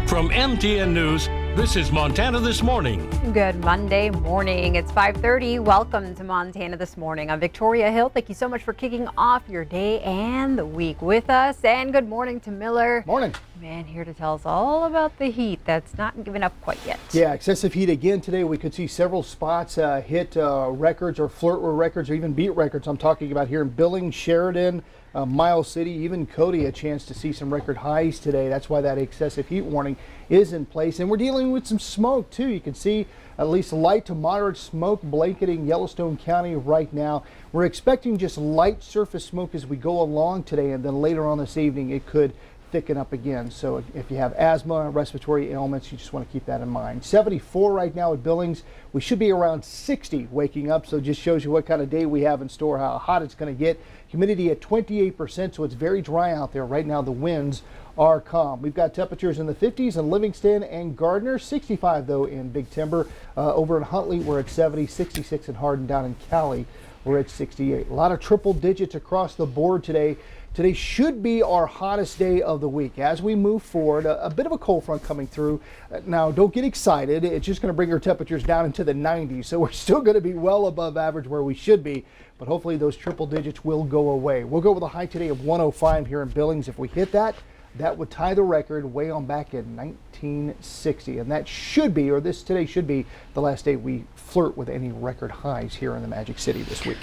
From MTN News, this is Montana This Morning. Good Monday morning. It's 5:30. Welcome to Montana This Morning. I'm Victoria Hill. Thank you so much for kicking off your day and the week with us. And good morning to Miller. Morning. Man, here to tell us all about the heat that's not giving up quite yet. Yeah, excessive heat again today. We could see several spots hit records or flirt with records or even beat records. I'm talking about here in Billings, Sheridan, Miles City, even Cody, a chance to see some record highs today. That's why that excessive heat warning is in place. And we're dealing with some smoke too. You can see at least light to moderate smoke blanketing Yellowstone County right now. We're expecting just light surface smoke as we go along today, and then later on this evening it could thicken up again. So if you have asthma, respiratory ailments, you just want to keep that in mind. 74 right now at Billings. We should be around 60 waking up, so it just shows you what kind of day we have in store, how hot it's going to get. Humidity at 28%, so it's very dry out there. Right now the winds are calm. We've got temperatures in the 50s in Livingston and Gardner, 65 though in Big Timber. Over in Huntley we're at 70, 66 in Hardin. Down in Cali we're at 68. A lot of triple digits across the board today. Today should be our hottest day of the week. As we move forward, a bit of a cold front coming through. Now, don't get excited. It's just going to bring our temperatures down into the 90s. So we're still going to be well above average where we should be. But hopefully those triple digits will go away. We'll go with a high today of 105 here in Billings. If we hit that, that would tie the record way on back in 1960. And that should be, or this today should be, the last day we flirt with any record highs here in the Magic City this week.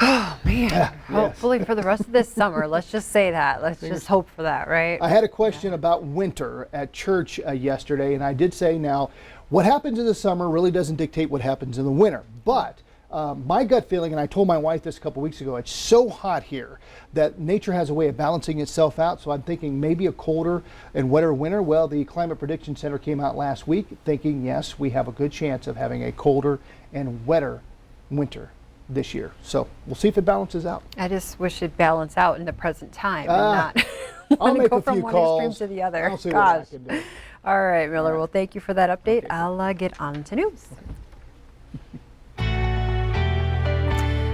Oh, man. Yes. Hopefully for the rest of this summer. Let's just say that. Let's just hope for that, right? I had a question about winter at church yesterday, and I did say now, what happens in the summer really doesn't dictate what happens in the winter. But my gut feeling, and I told my wife this a couple weeks ago, it's so hot here that nature has a way of balancing itself out. So I'm thinking maybe a colder and wetter winter. Well, the Climate Prediction Center came out last week thinking, yes, we have a good chance of having a colder and wetter winter this year. So we'll see if it balances out. I just wish it balanced out in the present time and not I'll make go a from few one calls extreme to the other. I'll see what I can do. All right, Miller. All right. Well, thank you for that update. Okay. I'll get on to news.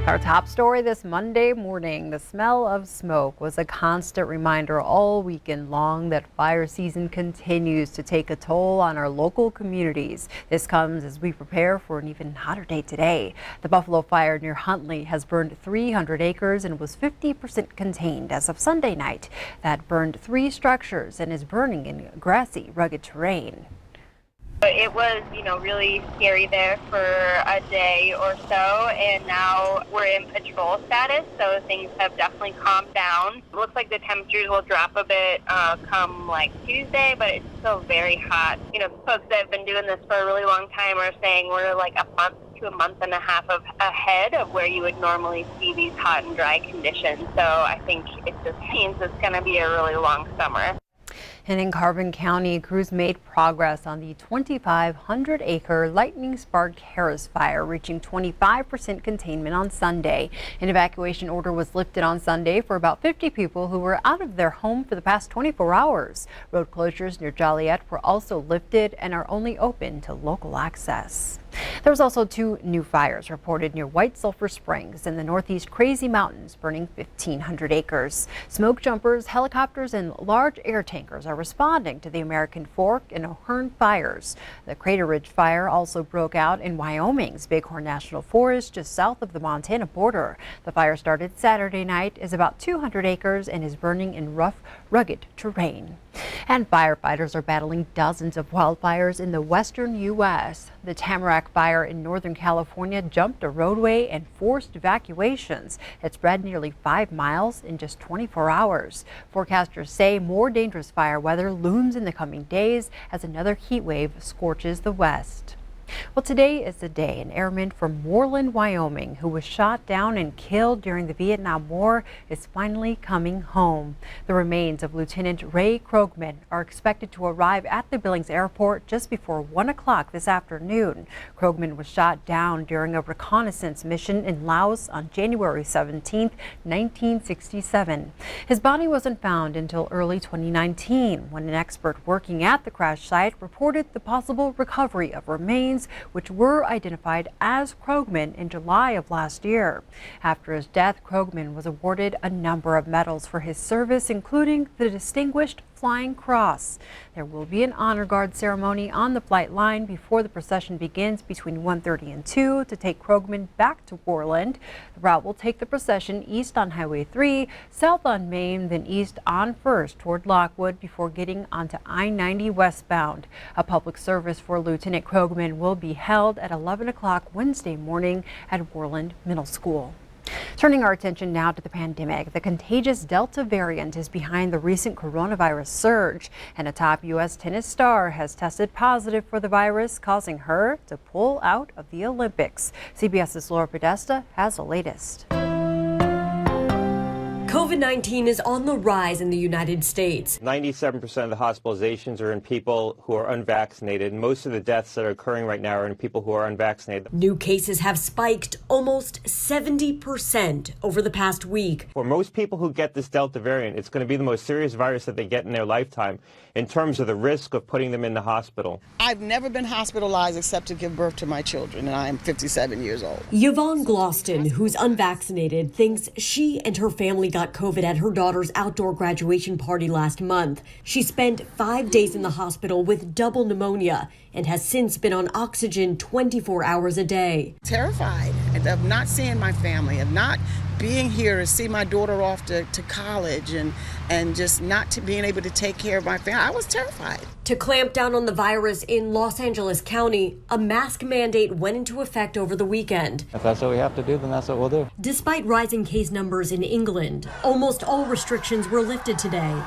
Our top story this Monday morning, the smell of smoke was a constant reminder all weekend long that fire season continues to take a toll on our local communities. This comes as we prepare for an even hotter day today. The Buffalo Fire near Huntley has burned 300 acres and was 50% contained as of Sunday night. That burned 3 structures and is burning in grassy, rugged terrain. It was, really scary there for a day or so, and now we're in patrol status, so things have definitely calmed down. It looks like the temperatures will drop a bit come Tuesday, but it's still very hot. Folks that have been doing this for a really long time are saying we're like a month to a month and a half ahead of where you would normally see these hot and dry conditions. So I think it just means it's going to be a really long summer. And in Carbon County, crews made progress on the 2,500-acre lightning-sparked Harris fire, reaching 25% containment on Sunday. An evacuation order was lifted on Sunday for about 50 people who were out of their home for the past 24 hours. Road closures near Joliet were also lifted and are only open to local access. There was also 2 new fires reported near White Sulphur Springs in the northeast Crazy Mountains, burning 1,500 acres. Smoke jumpers, helicopters, and large air tankers are responding to the American Fork and O'Hearn fires. The Crater Ridge fire also broke out in Wyoming's Bighorn National Forest just south of the Montana border. The fire started Saturday night, is about 200 acres, and is burning in rough, rugged terrain. And firefighters are battling dozens of wildfires in the western U.S. The Tamarack fire in Northern California jumped a roadway and forced evacuations. It spread nearly 5 miles in just 24 hours. Forecasters say more dangerous fire weather looms in the coming days as another heat wave scorches the west. Well, today is the day an airman from Moreland, Wyoming, who was shot down and killed during the Vietnam War, is finally coming home. The remains of Lieutenant Ray Krogman are expected to arrive at the Billings Airport just before 1 o'clock this afternoon. Krogman was shot down during a reconnaissance mission in Laos on January 17, 1967. His body wasn't found until early 2019, when an expert working at the crash site reported the possible recovery of remains which were identified as Krogman in July of last year. After his death, Krogman was awarded a number of medals for his service, including the Distinguished Flying Cross. There will be an honor guard ceremony on the flight line before the procession begins between 1:30 and 2 to take Krogman back to Worland. The route will take the procession east on Highway 3, south on Main, then east on 1st toward Lockwood before getting onto I-90 westbound. A public service for Lieutenant Krogman will be held at 11 o'clock Wednesday morning at Worland Middle School. Turning our attention now to the pandemic, the contagious Delta variant is behind the recent coronavirus surge, and a top U.S. tennis star has tested positive for the virus, causing her to pull out of the Olympics. CBS's Laura Podesta has the latest. COVID-19 is on the rise in the United States. 97% of the hospitalizations are in people who are unvaccinated. Most of the deaths that are occurring right now are in people who are unvaccinated. New cases have spiked almost 70% over the past week. For most people who get this Delta variant, it's going to be the most serious virus that they get in their lifetime in terms of the risk of putting them in the hospital. I've never been hospitalized except to give birth to my children, and I am 57 years old. Yvonne Gloston, who's unvaccinated, thinks she and her family got COVID at her daughter's outdoor graduation party last month. She spent 5 days in the hospital with double pneumonia and has since been on oxygen 24 hours a day. Terrified of not seeing my family, of not being here to see my daughter off to college, and just not to being able to take care of my family. I was terrified. To clamp down on the virus in Los Angeles County, a mask mandate went into effect over the weekend. If that's what we have to do, then that's what we'll do. Despite rising case numbers in England, almost all restrictions were lifted today.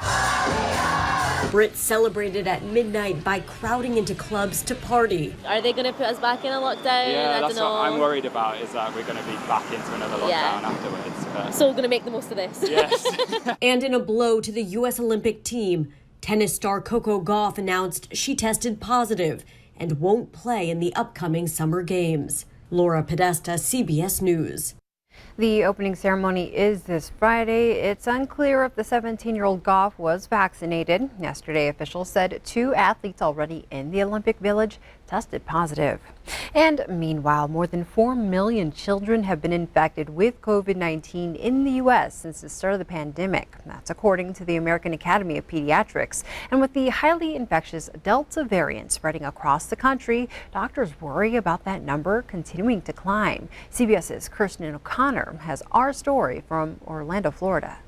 Brits celebrated at midnight by crowding into clubs to party. Are they going to put us back in a lockdown? Yeah, that's what I'm worried about, is that we're going to be back into another lockdown afterwards. So we're going to make the most of this. Yes. And in a blow to the U.S. Olympic team, tennis star Coco Gauff announced she tested positive and won't play in the upcoming Summer Games. Laura Podesta, CBS News. The opening ceremony is this Friday. It's unclear if the 17-year-old Gauff was vaccinated. Yesterday, officials said 2 athletes already in the Olympic Village tested positive. And meanwhile, more than 4 million children have been infected with COVID-19 in the U.S. since the start of the pandemic. That's according to the American Academy of Pediatrics. And with the highly infectious Delta variant spreading across the country, doctors worry about that number continuing to climb. CBS's Kirsten O'Connor has our story from Orlando, Florida.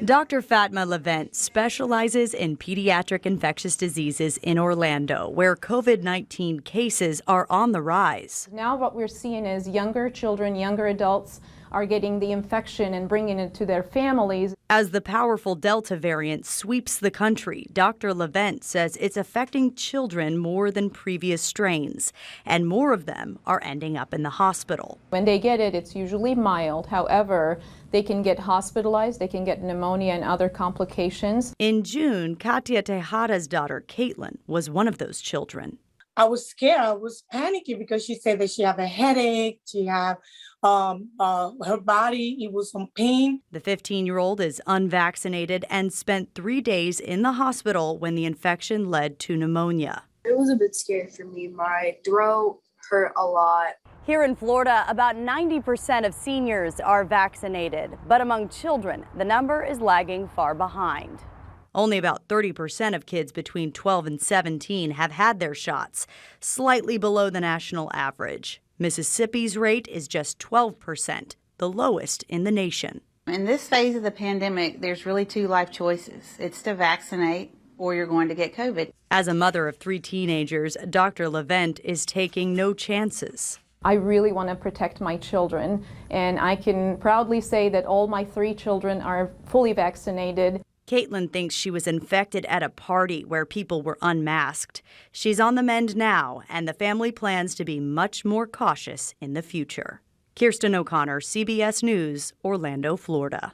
Dr. Fatma Levent specializes in pediatric infectious diseases in Orlando, where COVID-19 cases are on the rise. Now what we're seeing is younger children, younger adults are getting the infection and bringing it to their families. As the powerful Delta variant sweeps the country, Dr. Levent says it's affecting children more than previous strains, and more of them are ending up in the hospital. When they get it, it's usually mild. However, they can get hospitalized, they can get pneumonia and other complications. In June, Katia Tejada's daughter, Caitlin, was one of those children. I was scared. I was panicking because she said that she had a headache, she had her body, it was some pain. The 15-year-old is unvaccinated and spent 3 days in the hospital when the infection led to pneumonia. It was a bit scary for me. My throat hurt a lot. Here in Florida, about 90% of seniors are vaccinated, but among children, the number is lagging far behind. Only about 30% of kids between 12 and 17 have had their shots, slightly below the national average. Mississippi's rate is just 12%, the lowest in the nation. In this phase of the pandemic, there's really 2 life choices. It's to vaccinate or you're going to get COVID. As a mother of 3 teenagers, Dr. Levent is taking no chances. I really want to protect my children, and I can proudly say that all my 3 children are fully vaccinated. Caitlin thinks she was infected at a party where people were unmasked. She's on the mend now, and the family plans to be much more cautious in the future. Kirsten O'Connor, CBS News, Orlando, Florida.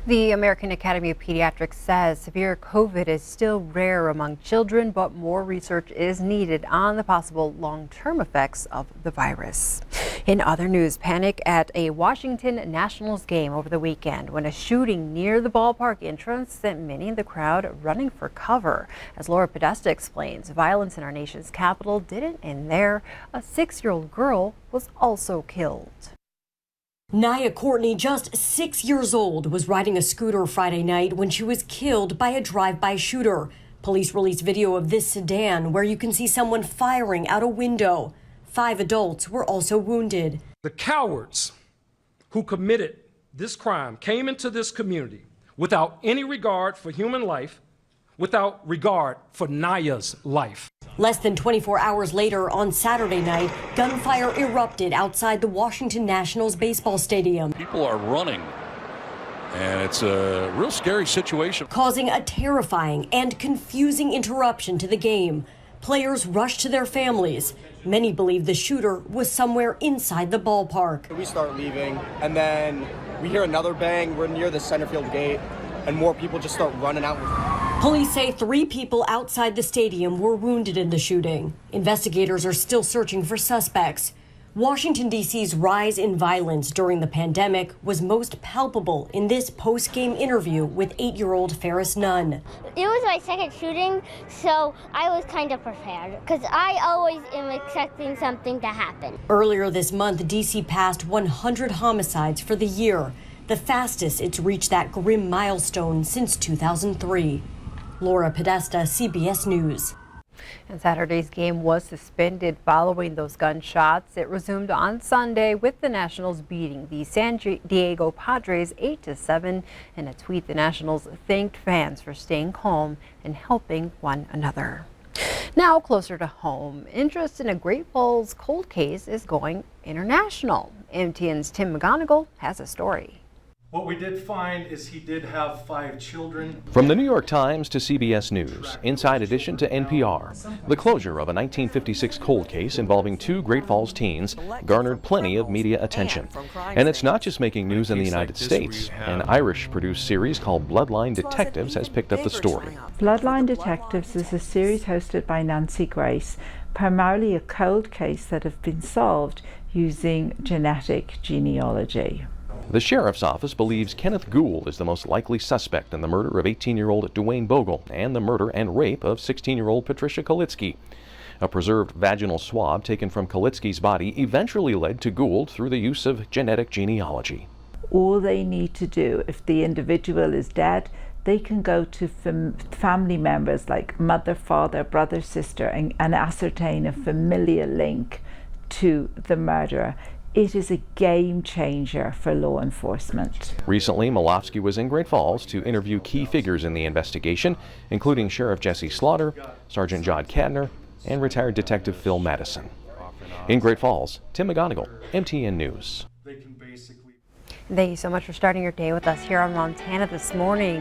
The American Academy of Pediatrics says severe COVID is still rare among children, but more research is needed on the possible long-term effects of the virus. In other news, panic at a Washington Nationals game over the weekend when a shooting near the ballpark entrance sent many in the crowd running for cover. As Laura Podesta explains, violence in our nation's capital didn't end there. A 6-year-old girl was also killed. Nia Courtney, just 6 years old, was riding a scooter Friday night when she was killed by a drive-by shooter. Police released video of this sedan where you can see someone firing out a window. 5 adults were also wounded. The cowards who committed this crime came into this community without any regard for human life, without regard for Nia's life. Less than 24 hours later, on Saturday night, gunfire erupted outside the Washington Nationals baseball stadium. People are running, and it's a real scary situation, causing a terrifying and confusing interruption to the game. Players rushed to their families. Many believe the shooter was somewhere inside the ballpark. We start leaving, and then we hear another bang. We're near the center field gate, and more people just start running out. Police say 3 people outside the stadium were wounded in the shooting. Investigators are still searching for suspects. Washington, D.C.'s rise in violence during the pandemic was most palpable in this post-game interview with 8-year-old Ferris Nunn. It was my second shooting, so I was kind of prepared because I always am expecting something to happen. Earlier this month, D.C. passed 100 homicides for the year, the fastest it's reached that grim milestone since 2003. Laura Podesta, CBS News. And Saturday's game was suspended following those gunshots. It resumed on Sunday with the Nationals beating the San Diego Padres 8-7. In a tweet, the Nationals thanked fans for staying calm and helping one another. Now closer to home, interest in a Great Falls cold case is going international. MTN's Tim McGonigal has a story. What we did find is he did have 5 children. From the New York Times to CBS News, Inside Edition to NPR, the closure of a 1956 cold case involving 2 Great Falls teens garnered plenty of media attention. And it's not just making news in the United States. An Irish-produced series called Bloodline Detectives has picked up the story. Bloodline Detectives is a series hosted by Nancy Grace, primarily a cold case that have been solved using genetic genealogy. The sheriff's office believes Kenneth Gould is the most likely suspect in the murder of 18-year-old Dwayne Bogle and the murder and rape of 16-year-old Patricia Kalitsky. A preserved vaginal swab taken from Kalitsky's body eventually led to Gould through the use of genetic genealogy. All they need to do, if the individual is dead, they can go to family members like mother, father, brother, sister, and ascertain a familial link to the murderer. It is a game changer for law enforcement. Recently, Malofsky was in Great Falls to interview key figures in the investigation, including Sheriff Jesse Slaughter, Sergeant John Cadner, and retired Detective Phil Madison. In Great Falls, Tim McGonigal, MTN News. Thank you so much for starting your day with us here on Montana This Morning.